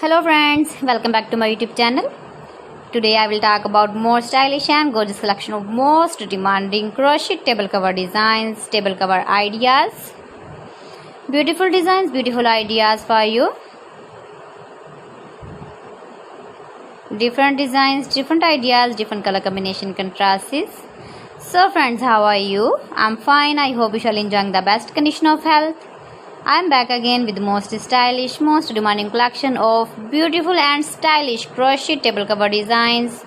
Hello friends, welcome back to my YouTube channel. Today I will talk about more stylish and gorgeous collection of most demanding crochet table cover designs, table cover ideas. Beautiful designs, beautiful ideas for you. Different designs, different ideas, different color combination contrasts. So friends, how are you? I'm fine. I hope you shall enjoy the best condition of health. I am back again with the most stylish, most demanding collection of beautiful and stylish crochet table cover designs,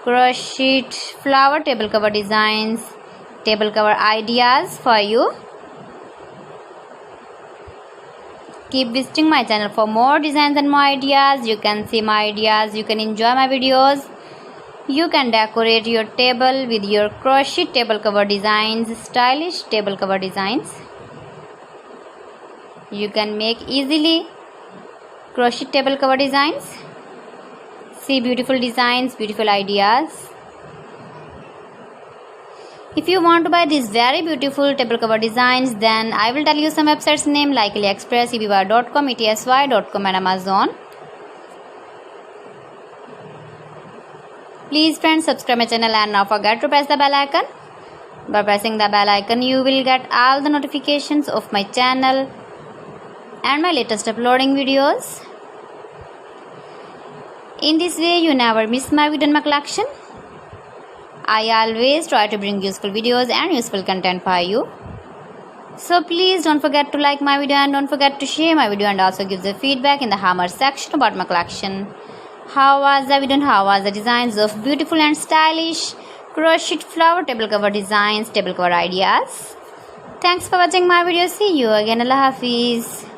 crochet flower table cover designs, table cover ideas for you. Keep visiting my channel for more designs and more ideas. You can see my ideas, you can enjoy my videos. You can decorate your table with your crochet table cover designs, stylish table cover designs. You can make easily crochet table cover designs. See beautiful designs, beautiful ideas. If you want to buy these very beautiful table cover designs, then I will tell you some websites name like AliExpress, eBay.com, ETSY.com and Amazon. Please friends, subscribe my channel and not forget to press the bell icon. By pressing the bell icon, you will get all the notifications of my channel and my latest uploading videos. In this way, you never miss my video in my collection. I always try to bring useful videos and useful content for you. So please don't forget to like my video and don't forget to share my video and also give the feedback in the hammer section about my collection. How was the video and how was the designs of beautiful and stylish crochet flower table cover designs, table cover ideas? Thanks for watching my video. See you again. Allah Hafiz.